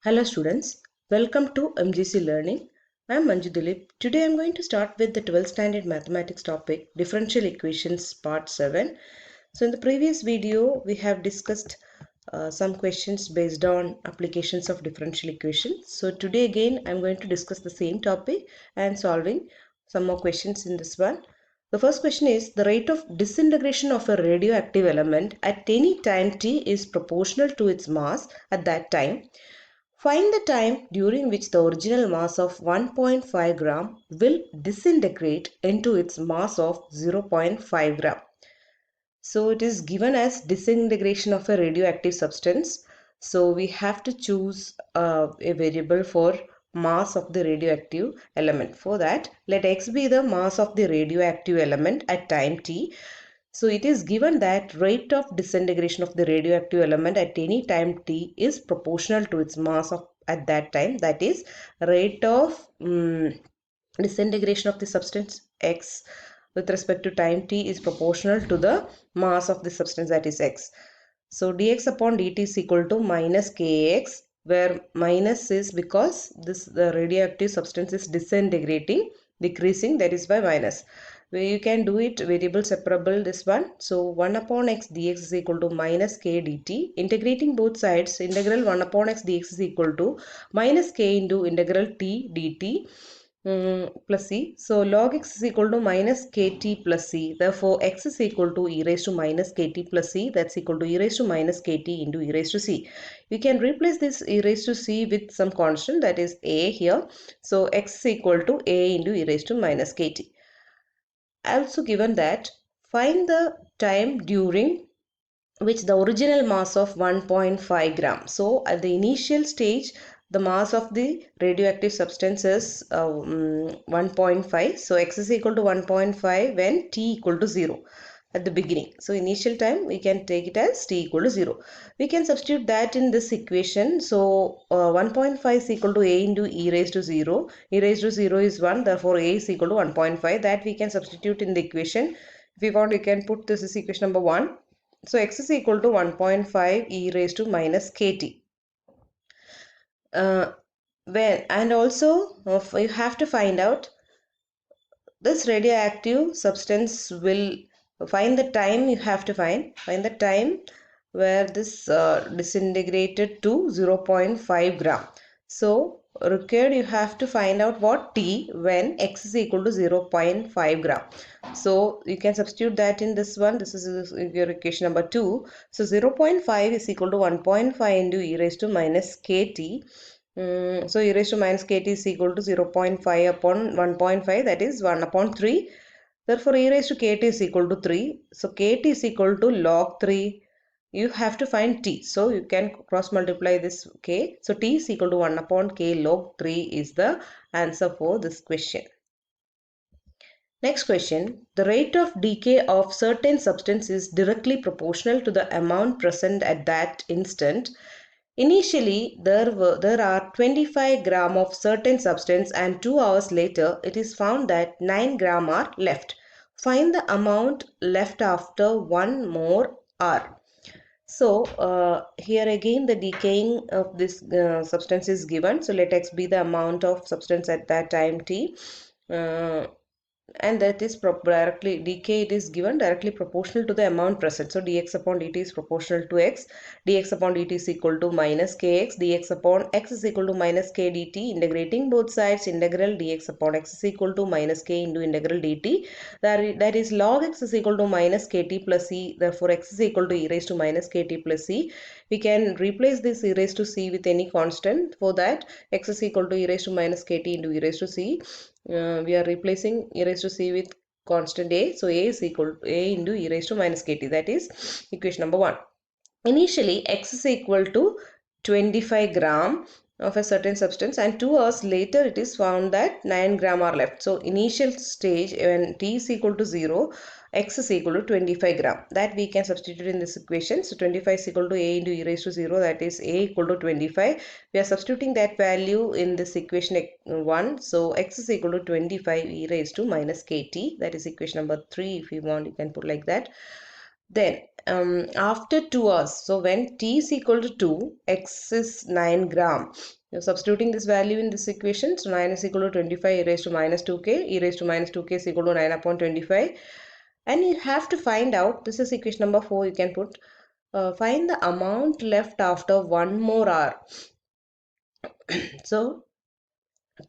Hello students, welcome to MGC Learning. I am Manju Dilip. Today I am going to start with the 12th standard mathematics topic differential equations part 7. So in the previous video we have discussed some questions based on applications of differential equations. So today again I am going to discuss the same topic and solving some more questions in this one. The first question is the rate of disintegration of a radioactive element at any time t is proportional to its mass at that time. Find the time during which the original mass of 1.5 gram will disintegrate into its mass of 0.5 gram. So it is given as disintegration of a radioactive substance. So we have to choose a variable for mass of the radioactive element. For that, let x be the mass of the radioactive element at time t. So it is given that rate of disintegration of the radioactive element at any time t is proportional to its mass of at that time. That is rate of disintegration of the substance x with respect to time t is proportional to the mass of the substance, that is x. So dx upon dt is equal to minus kx, where minus is because the radioactive substance is disintegrating, decreasing, that is by minus. Where you can do it variable separable, this one. So 1 upon x dx is equal to minus k dt. Integrating both sides, integral 1 upon x dx is equal to minus k into integral t dt plus c. So log x is equal to minus kt plus c. Therefore, x is equal to e raised to minus kt plus c. That's equal to e raised to minus kt into e raised to c. We can replace this e raised to c with some constant, that is a here. So x is equal to a into e raised to minus kt. Also given that find the time during which the original mass of 1.5 gram. So at the initial stage, the mass of the radioactive substance is 1.5. So x is equal to 1.5 when t equal to 0 at the beginning. So initial time we can take it as t equal to 0. We can substitute that in this equation. So 1.5 is equal to a into e raised to 0. E raised to 0 is 1. Therefore a is equal to 1.5. That we can substitute in the equation. If we want, we can put this as equation number 1. So x is equal to 1.5 e raised to minus kt. And also you have to find out this radioactive substance will find the time. You have to find the time where this disintegrated to 0.5 gram. So required, you have to find out what t when x is equal to 0.5 gram. So you can substitute that in this one. This is your equation number 2. So 0.5 is equal to 1.5 into e raised to minus kt. So e raised to minus kt is equal to 0.5 upon 1.5, that is 1 upon 3. Therefore e raised to kt is equal to 3. So kt is equal to log 3. You have to find t. So you can cross multiply this k. So t is equal to 1 upon k log 3 is the answer for this question. Next question. The rate of decay of certain substance is directly proportional to the amount present at that instant. Initially, there are 25 gram of certain substance and 2 hours later, it is found that 9 gram are left. Find the amount left after 1 more hour. So here again the decaying of this substance is given. So let x be the amount of substance at that time t. And that is directly decay, it is given directly proportional to the amount present. So dx upon dt is proportional to x. Dx upon dt is equal to minus kx. Dx upon x is equal to minus k dt. Integrating both sides, integral dx upon x is equal to minus k into integral dt. That is log x is equal to minus kt plus c. Therefore x is equal to e raised to minus kt plus c. We can replace this e raised to c with any constant. For that, x is equal to e raised to minus kt into e raised to c. We are replacing e raised to c with constant a. So a is equal to a into e raised to minus kt. That is equation number 1. Initially, x is equal to 25 gram of a certain substance and 2 hours later it is found that 9 gram are left. So initial stage when t is equal to 0, x is equal to 25 gram. That we can substitute in this equation. So 25 is equal to a into e raised to 0, that is a equal to 25. We are substituting that value in this equation 1. So x is equal to 25 e raised to minus kt. That is equation number 3. If you want, you can put like that. Then after 2 hours, so when t is equal to 2, x is 9 gram. You're substituting this value in this equation. So 9 is equal to 25 e raised to minus 2k. E raised to minus 2k is equal to 9 upon 25. And you have to find out, this is equation number 4, you can put, find the amount left after 1 more hour. So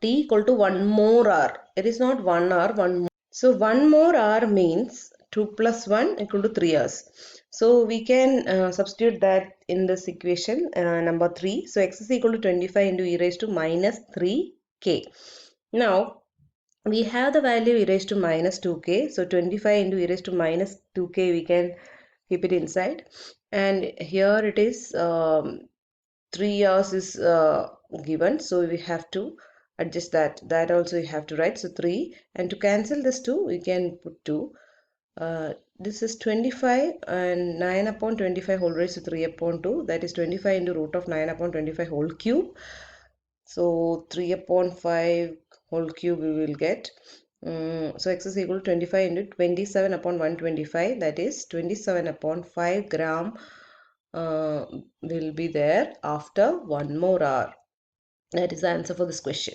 t equal to 1 more hour. It is not 1 hour, 1 more. So 1 more hour means 2 plus 1 equal to 3 hours. So we can substitute that in this equation number 3. So x is equal to 25 into e raised to minus 3k. Now we have the value e raised to minus 2k. So 25 into e raised to minus 2k, we can keep it inside. And here it is 3 hours is given. So we have to adjust that also you have to write. So 3, and to cancel this 2 we can put 2. This is 25 and 9 upon 25 whole raised to 3 upon 2, that is 25 into root of 9 upon 25 whole cube. So 3 upon 5 whole cube we will get. So x is equal to 25 into 27 upon 125, that is 27 upon 5 gram will be there after 1 more hour. That is the answer for this question.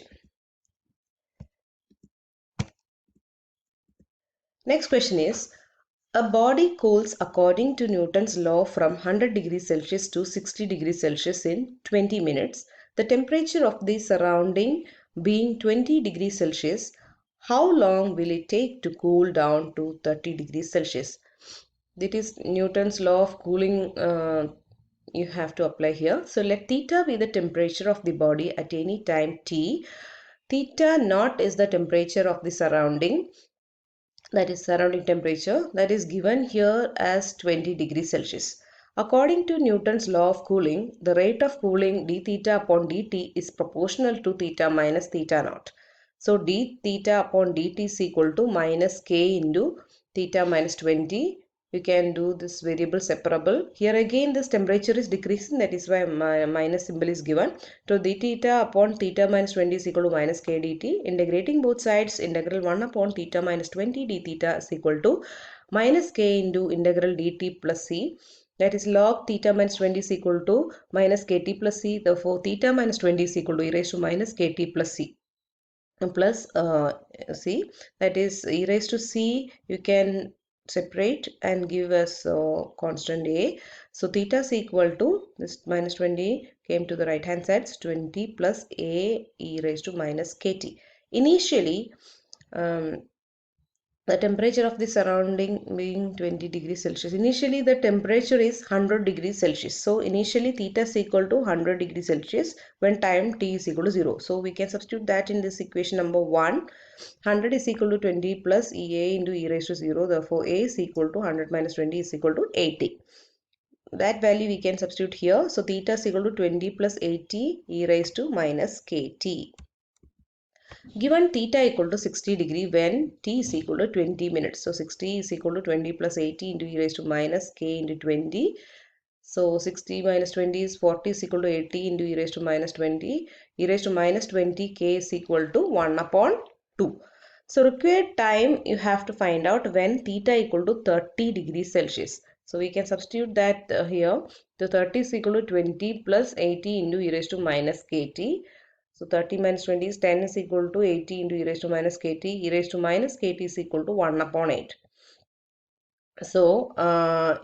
Next question is, a body cools according to Newton's law from 100 degrees Celsius to 60 degrees Celsius in 20 minutes. The temperature of the surrounding being 20 degrees Celsius, how long will it take to cool down to 30 degrees Celsius? That is Newton's law of cooling you have to apply here. So let theta be the temperature of the body at any time t. Theta naught is the temperature of the surrounding, that is surrounding temperature, that is given here as 20 degrees Celsius. According to Newton's law of cooling, the rate of cooling d theta upon dt is proportional to theta minus theta naught. So d theta upon dt is equal to minus k into theta minus 20. You can do this variable separable. Here again this temperature is decreasing, that is why minus symbol is given. So d theta upon theta minus 20 is equal to minus k dt. Integrating both sides, integral 1 upon theta minus 20 d theta is equal to minus k into integral dt plus c. That is log theta minus 20 is equal to minus kt plus c. Therefore theta minus 20 is equal to e raised to minus kt plus c. Plus c, that is e raised to c, you can separate and give us constant a. So theta is equal to this minus 20 came to the right hand side, so 20 plus a e raised to minus kt. Initially the temperature of the surrounding being 20 degrees Celsius. Initially the temperature is 100 degrees Celsius. So initially theta is equal to 100 degrees Celsius when time t is equal to 0. So we can substitute that in this equation number 1. 100 is equal to 20 plus ea into e raised to 0. Therefore a is equal to 100 minus 20 is equal to 80. That value we can substitute here. So theta is equal to 20 plus 80 e raised to minus kt. Given theta equal to 60 degree when t is equal to 20 minutes. So 60 is equal to 20 plus 80 into e raised to minus k into 20. So 60 minus 20 is 40 is equal to 80 into e raised to minus 20. E raised to minus 20 k is equal to 1 upon 2. So required time you have to find out when theta equal to 30 degrees Celsius. So we can substitute that here. The 30 is equal to 20 plus 80 into e raised to minus kt. So 30 minus 20 is 10 is equal to 80 into e raised to minus kt. E raised to minus kt is equal to 1 upon 8. So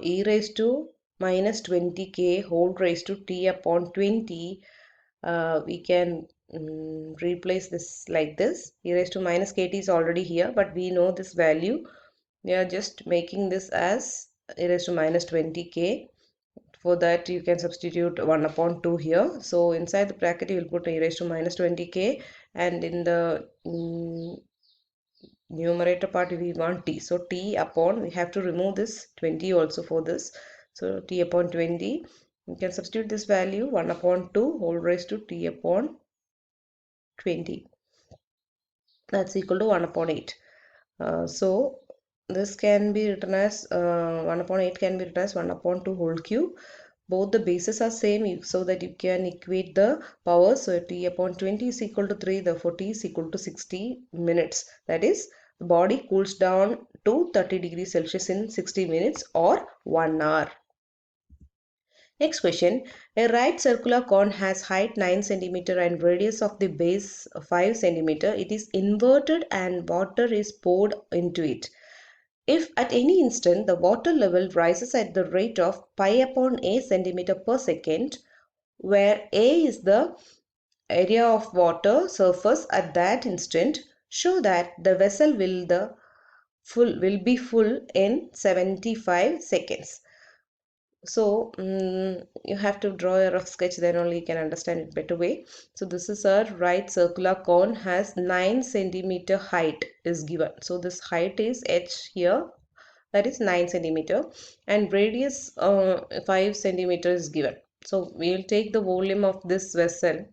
e raised to minus 20k whole raised to t upon 20. We can replace this like this. E raised to minus kt is already here, but we know this value. We are just making this as e raised to minus 20k. For that you can substitute 1 upon 2 here. So inside the bracket you will put e raised to minus 20k, and in the numerator part we want t. So t upon, we have to remove this 20 also for this. So t upon 20, you can substitute this value 1 upon 2 whole raised to t upon 20. That's equal to 1 upon 8. So this can be written as 1 upon 8 can be written as 1 upon 2 whole cube. Both the bases are same, so that you can equate the power. So t upon 20 is equal to 3, therefore t is equal to 60 minutes. That is body cools down to 30 degrees Celsius in 60 minutes or 1 hour. Next question. A right circular cone has height 9 cm and radius of the base 5 cm. It is inverted and water is poured into it. If at any instant the water level rises at the rate of pi upon a centimeter per second, where A is the area of water surface at that instant, show that the vessel will be full in 75 seconds. So you have to draw a rough sketch, then only you can understand it better way. So this is a right circular cone, has 9 centimeter height is given. So this height is h here, that is 9 centimeter, and radius 5 centimeter is given. So we will take the volume of this vessel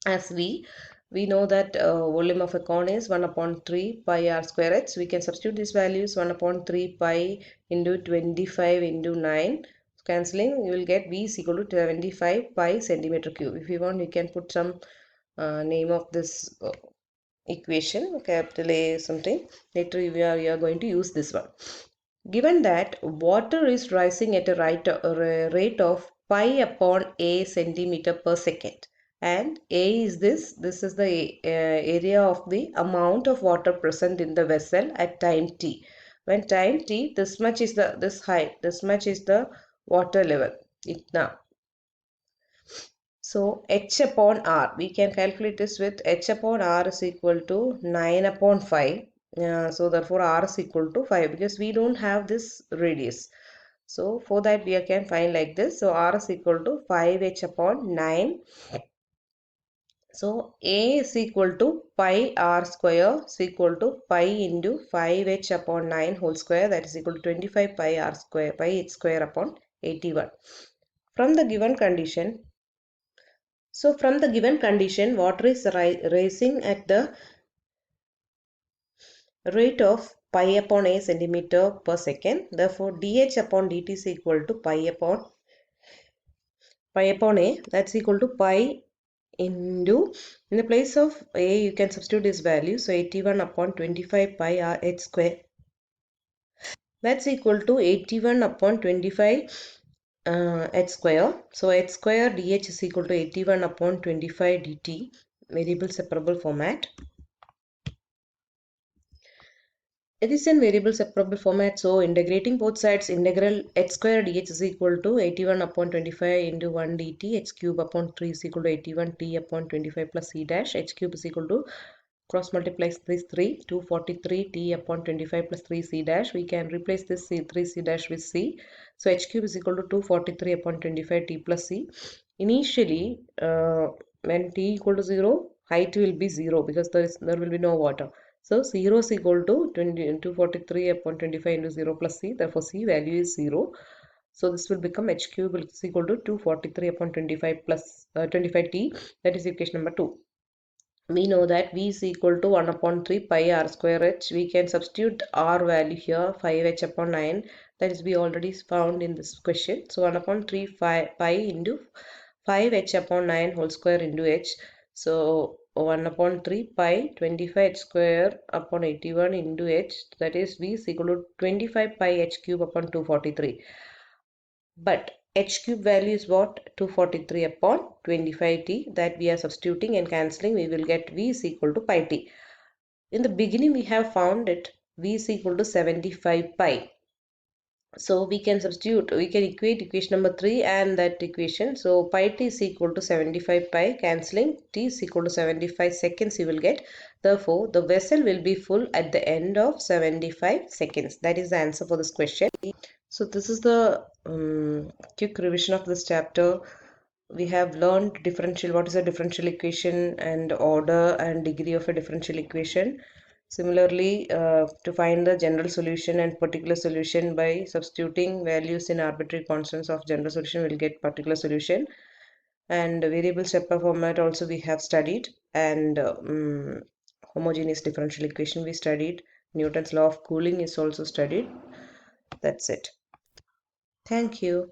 as we know that volume of a cone is 1 upon 3 pi r square h. We can substitute these values, 1 upon 3 pi into 25 into 9. Cancelling, you will get V is equal to 75 pi centimeter cube. If you want, you can put some name of this equation, capital A something. Later we are going to use this one. Given that water is rising at a rate of pi upon a centimeter per second, and A is this is the area of the amount of water present in the vessel at time t. When time t, this much is this height, this much is the water level. Now, so h upon r, we can calculate this with h upon r is equal to 9 upon 5. So therefore r is equal to 5 because we don't have this radius. So for that we can find like this. So r is equal to 5h upon 9. So A is equal to pi r square is equal to pi into 5h upon 9 whole square, that is equal to 25 pi r square, pi h square upon 81. From the given condition, water is rising at the rate of pi upon a centimeter per second. Therefore, dH upon dt is equal to pi upon a, that's equal to pi into, in the place of a you can substitute this value, so 81 upon 25 pi r h square, that's equal to 81 upon 25 h square. So h square dh is equal to 81 upon 25 dt, variable separable format. It is in variable separable format, so integrating both sides, integral h square dh is equal to 81 upon 25 into 1 dt, h cube upon 3 is equal to 81 t upon 25 plus c dash, h cube is equal to cross multiply this 3, 243 t upon 25 plus 3 c dash. We can replace this c 3 c dash with c. So h cube is equal to 243 upon 25 t plus c. Initially, when t equal to 0, height will be 0 because there will be no water. So 0 is equal to 243 upon 25 into 0 plus c. Therefore, c value is 0. So this will become h cube is equal to 243 upon 25 plus 25t. That is equation number 2. We know that V is equal to 1 upon 3 pi r square h. We can substitute r value here, 5h upon 9. That is we already found in this question. So 1 upon 3 pi into 5h upon 9 whole square into h. So 1 upon 3 pi 25h square upon 81 into h, that is V is equal to 25 pi h cube upon 243. But h cube value is what? 243 upon 25t, that we are substituting and cancelling. We will get V is equal to pi t. In the beginning we have found it V is equal to 75 pi. So we can substitute, we can equate equation number 3 and that equation. So pi t is equal to 75 pi, cancelling, t is equal to 75 seconds you will get. Therefore, the vessel will be full at the end of 75 seconds. That is the answer for this question. So this is the quick revision of this chapter. We have learned what is a differential equation and order and degree of a differential equation. Similarly, to find the general solution and particular solution by substituting values in arbitrary constants of general solution, we'll get particular solution. And variable stepper format also we have studied, and homogeneous differential equation we studied. Newton's law of cooling is also studied. That's it. Thank you.